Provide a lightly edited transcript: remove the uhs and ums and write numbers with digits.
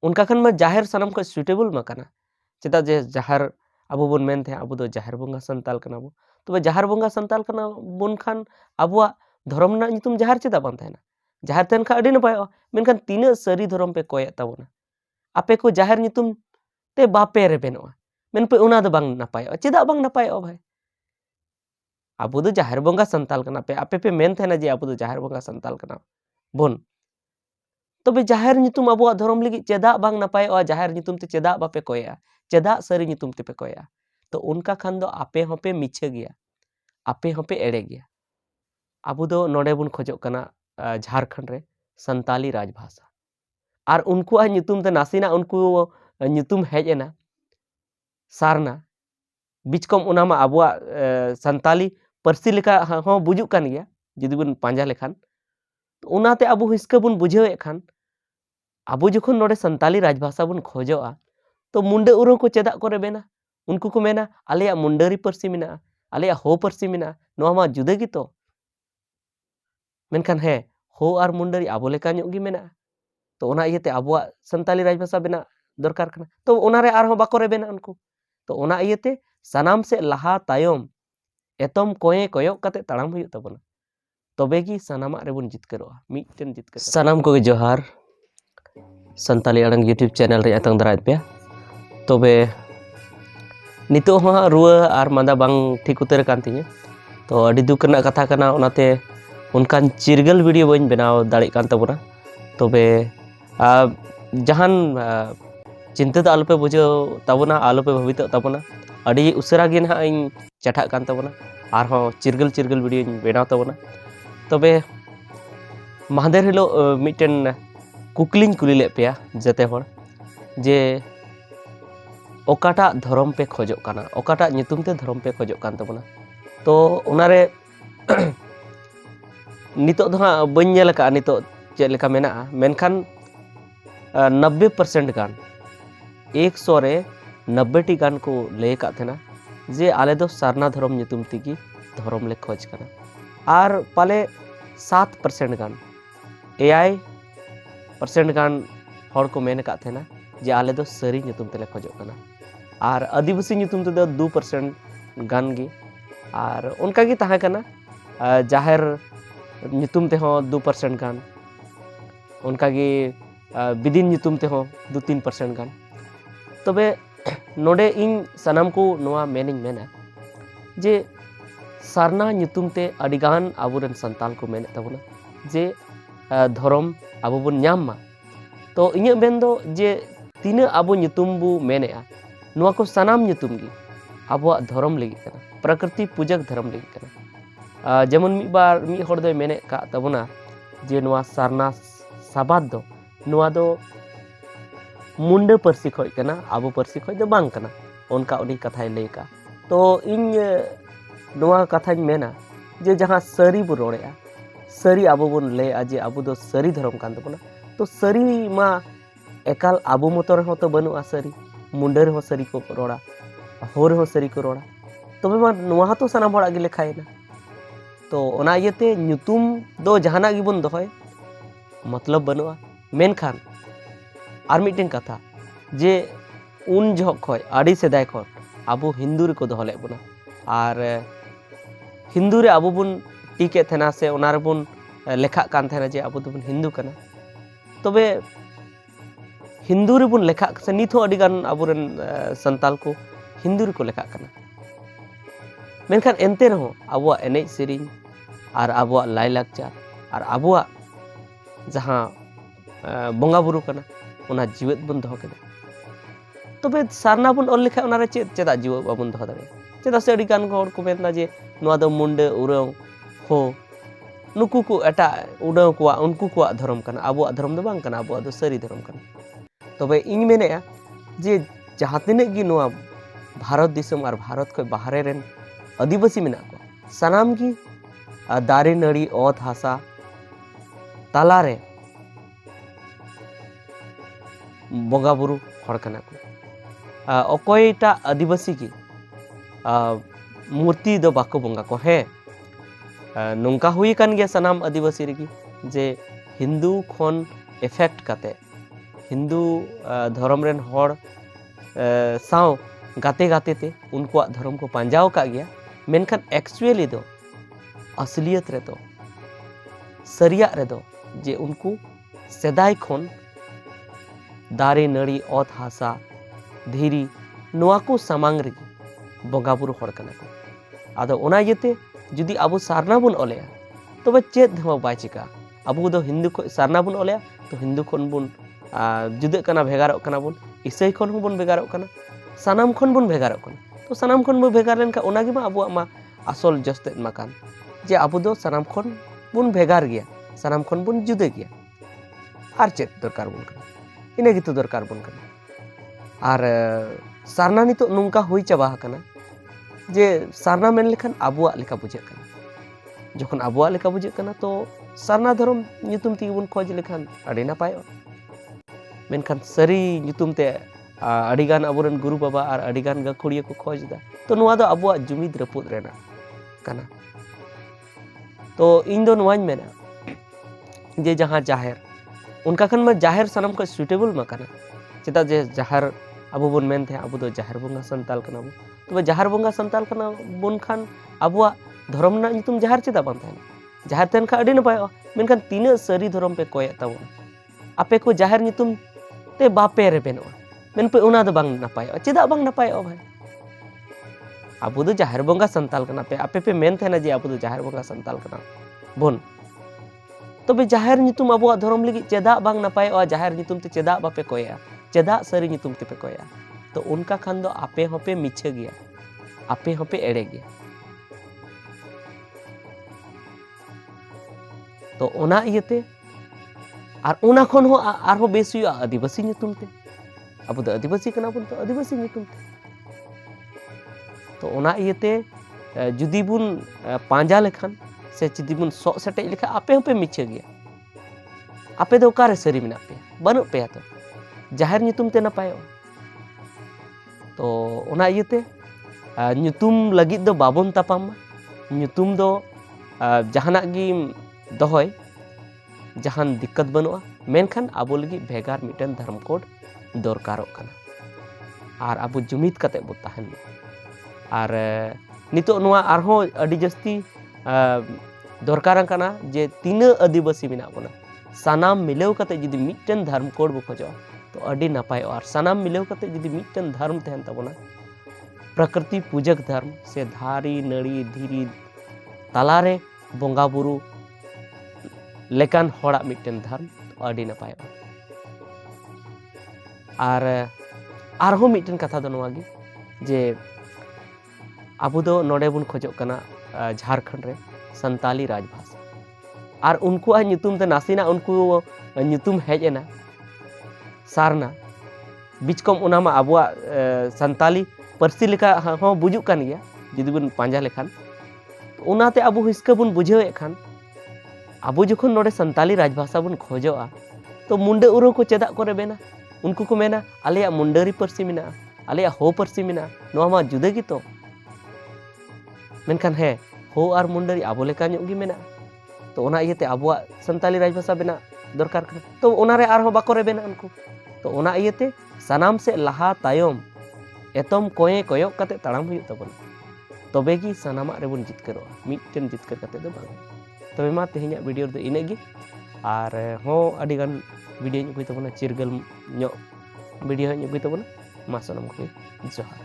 उनका खान मा जाहिर सानाम को सुइटेबल मा कना चेदा जे जाहिर अबो बोन मेन थे अबो दो जाहिर बंगा संताल कना बो तबे जाहिर बंगा संताल कना बोन खान अबुआ धर्म ना नितुम जाहिर चेदा बान थायना जाहिर तेन खा अडी नपाय मेनखान तीना सरी धर्म पे कोय ताबोना आपे को जाहिर नितुम ते बापे रेबेनोआ मेन पे उना दो बांग नपाय चेदा बांग नपाय भाई अबो दो जाहिर बंगा संताल कना पे आपे पे मेन थायना जे अबो दो जाहिर बंगा संताल कना बोन तबे जाहिर नितुम अबुआ धर्म लगी चेदा बांग नपाय जाहिर नितुम ते चेदा बापे कोया चेदा सरी नितुम ते पे कोया तो उनका खान दो आपे होपे मिछे गया आपे होपे एड़े गया अबो दो नोडे बुन खोजोग कना झारखंड रे संताली राजभाषा और उनको नितुम ते नासीना उनको नितुम हेज एना सारना बिचकम उना मा अबुआ संताली परसी लेका हो बुजुग कान गया जुदी बुन पांजा लेखान तो उनाते अबो हिस्का बुन बुझेवे खान अबो जखन नोडे संताली राजभाषा बुन खोजोआ तो मुंडे उरो को चेदा को रेबेना उनको को मेना आलेया मुंडरी परसी मेना आलेया हो परसी मेना नोआ मा जुदा गितो मेनखान हे हो और मुंडरी अबो लेका ᱧᱚᱜ गी मेना तो ओना इयते अबुआ संताली राजभाषा बेना दरकार कना तो ओना रे आरहो बाको रेबेना उनको तो ओना इयते सनाम से लहा तायम एतम कोये कोयक कते ताड़ाम हुयुग ताबोना तबे गी सनामा रेबुन जितकरोआ मिटन जितकर सनाम को जोहार संताली अड़ंग यूट्यूब चैनल रे अतंग दराय पे तबे नितो हो रुआ और मादा बांग ठीक उतर कान तिᱧ तो अडी दुख रना कथा कना ओनाते उनकान चिरगल वीडियो बन बनाव दाड़े कान तबोना तबे जहान चिंता तो आलोपे बुझो तबोना आलोपे भवित तबोना अडी उसरा गे ना इन चटा कान तबोना आरहो चिरगल चिरगल वीडियो बनाव तबोना तबे महादेर हिलो मिटन कुकलिंग कुली ले पेया जते होड़ जे ओकाटा धर्म पे खोजो काना ओकाटा नितुम ते धर्म पे खोजो कान तबोना तो उनारे नितो दो बन नेल का नितो चेद लेका मेना मेनखान 90% गान 100 रे 90 टी गान को ले का थेना जे आले दो सारना धर्म नितुम तिगी धर्म ले खोज काना आर पाले 7% गान AI% गान हड़ को मेन का थेना जे आले दो सरी नितुम तेले खोजो काना और आदिवासी नितुम ते 2% गान गी और उनका गी ताहे काना जाहिर नितुम ते हो 2% गान उनका गी बिदिन नितुम ते हो 2-3% गान तबे नोडे इन सनाम को नोआ मेनिंग मेना जे सारना नितुम ते अडिगान आबुरन संताल को मेने तबोना जे धर्म आबो बन ᱧᱟᱢ मा तो इᱧ बेन दो जे तीन आबो नितुम बु मेनेआ नोआ को सनाम नितुम गी आबो धर्म लगी कना प्रकृति पूजक धर्म लगी कना जेमन मी बार मी हड़ दो मेने का तबोना जे नोआ सारना साबाद दो नोआ दो मुंडे परसी खोज कना आबो परसी खोज दो बांग कना उनका उनी कथाय ले का तो इन नोआ कथाñ मेना जे जहां सरी बु रोड़ेआ सरी आबो बन ले जे आबो दो सरी धर्म कान तबोना तो सरी मा एकाल आबो मतो रहो तो बनुआ सरी मुंडे रहो सरी को रोड़ा हो रहो सरी को रोड़ा तबे मा नोआ तो सनाम हड़ा गे लेखायना तो ओना इयते ᱧᱩᱛᱩᱢ दो जहाना गी बन दोहय मतलब बनुआ मेनखान आर मिटन कथा जे उन जहक खय आडी सेदाय खन आबो हिंदू रे को दोहले बना और हिंदू रे आबो बुन टीके थेना से ओना रे बुन लेखा कान थेना जे आबो दोबुन हिंदू कना तबे हिंदू रे बुन लेखा से नित हो अडिगान आबोरन संताल को हिंदू रे को लेखा कना मेनखान एनते रहो आबो एनेज सेरिंग और आबो लाई लाकचार और आबो जहां बंगा बुरु कना ओना जीवत बन दोह केदा तबे सारना बन ऑल लेखा ओना रे चेदा जीव बाबन दोह दारे चेदा से अडिगान हड़ को मेनदा जे नोआ दो मुंडे उरंग हो नुकु को एटा उडाव को उनको को धर्म कना आबो धर्म दो बांग कना आबो दो सरी धर्म कना तबे इन मेनेआ जे जहां तिने गी नोआ भारत दिसम और भारत को बाहरे रेन आदिवासी मेना को सनाम की दारे नड़ी ओत हासा तालारे बंगा बुरु हड़ कना को अकोयटा आदिवासी की मूर्ति दो बाको बंगा को है नोंका हुई कान गया सनाम आदिवासी रेगी जे हिंदू खन इफेक्ट काते हिंदू धर्म रेन हर साव गाते गाते ते उनकुआ धर्म को पांजाव का गया मेनखान एक्चुअली दो असलियत रे दो सरिया रे दो जे उनको सेदाय खन दारे नड़ी ओत हासा धीरी नोआ को सामांग रे बंगा बुरु हर कना को आदो ओना येते जुदी आबो सारना बुन ओलेया तबे चेत धमा बाय चिका आबो दो हिंदू को सारना बुन ओलेया तो हिंदू खन बुन जुदे कना भेगारक कना बुन ईसाई खन बुन भेगारक कना सानाम खन बुन भेगारक कना तो सानाम खन बुन भेगार लेन का ओनागे मा आबो मा आसल जस्ते माकान जे आबो दो सानाम खन बुन भेगार गया सानाम खन बुन जुदे गया आर चेत दरकार बुन कना इने गितो दरकार बुन कना आर सारना नितो नुंका हुई चाबा कना जे सारना मेन लेखान आबुआ लेका बुझे कना जखन आबुआ लेका बुझे कना तो सारना धर्म nyutum ती बुन खोज लेखान अड़ी नापाय मेनखान सरी nyutum ते अड़ीगान अबोरन गुरु बाबा और अड़ीगान गाखुड़िया को खोज दा तो नुआ दो आबुआ जुमिद रपुद रेना कना तो इन दो नुआñ मेना जे जहां जाहिर उनका खन में जाहिर सनम को सुटेबल मा कना चेता जे जाहिर अबो बुन मेन थे अबो दो जाहिर बंगा संताल कना बो तो जाहिर बंगा संताल कना बुन खान अबुआ धर्म ना nyutum जाहिर चेता बान थाना जाहिर तेन खा अड़ी नपाय मेनखान तीना सरी धर्म पे कोय ताबो आपे को जाहिर nyutum ते बापे रे बेनो मेन पे उना दो बांग नपाय चेदा बांग नपाय भाई अबो दो जाहिर बंगा संताल कना पे आपे पे मेन थे ना जे अबो दो जाहिर बंगा संताल कना बोन तबे जाहिर nyutum अबुआ धर्म लगी चेदा बांग नपाय जाहिर nyutum ते चेदा बापे कोया चेदा सरी nyutum ते पे कोया तो उनका खान दो आपे होपे मिछे गया आपे होपे एड़े गया तो ओना इयते आर ओना खन हो आर हो बेस हुआ आदिवासी nyutum ते अब तो आदिवासी कना बुन तो आदिवासी nyutum ते तो ओना इयते जुदी बुन पांजा लेखान से जुदी बुन सो सेटे लेखा आपे होपे मिछे गया आपे दो कारे सरी मिना पे बनु पे तो जाहिर nyutum ते नपाय तो ओना इयते nyutum लगित दो बाबन तापाम nyutum दो जहाना गी दोहय जहान दिक्कत बनुआ मेनखान आबो लगी भेगार मिटन धर्म कोड दरकारोक कना आर आबो जुमिद कते बो ताहन आर नितो नुआ आरहो अडी जस्ती दरकार कना जे तीना आदिवासी मिना बना सानाम मिलेव कते जदि मिटन धर्म कोड बो खोजो तो अडी नापाय और सानाम मिलेव कते जदि मिटन धर्म तहन तबना प्रकृति पूजक धर्म से धारी नड़ी धीरी तालारे बंगा बुरु लेकान होड़ा मिटन धर्म तो अडी नापाय आरहो मिटन कथा दो नोआ गी जे आबो दो नोडे बुन खोजो कना झारखंड रे संताली राजभाषा आर उनको आ nyutum ते नासिना उनको nyutum हेज एना सारना बिचकम उना मा आबुआ संताली परसी लेका हो बुजुक कान गया जदि बुन पांजा लेखान तो उनाते आबो हिस्का बुन बुझेव खान आबो जखन नोडे संताली राजभाषा बुन खोजोआ तो मुंडे उरो को चेदा करे बेना उनको को मेना आलिया मुंडरी परसी मिना आलिया हो परसी मिना नोआ मा जुदे गी तो मेनखान हे हो आर मुंडरी आबो लेका ᱧᱚᱜ गी मेना तो ओना इयते आबुआ संताली राजभाषा बेना दरकार कना तो ओनारे आरहो बाको रे बेना उनको तो ओना इयते सनाम से लहा तायम एतम कोये कोयक कते ताड़ाम हुई तबन तबे गी सनामा रेबन जितकरो मिटन जितकर कते दो बांग तबे मा तेहिया वीडियो दो इनेगी आर हो अडिगान वीडियो ᱧᱚᱜ ᱛᱟᱵᱚᱱᱟ ᱪᱤᱨᱜᱟᱹᱞ ᱧᱚᱜ वीडियो ᱧᱚᱜ ᱛᱟᱵᱚᱱᱟ मा सनम को जोहार।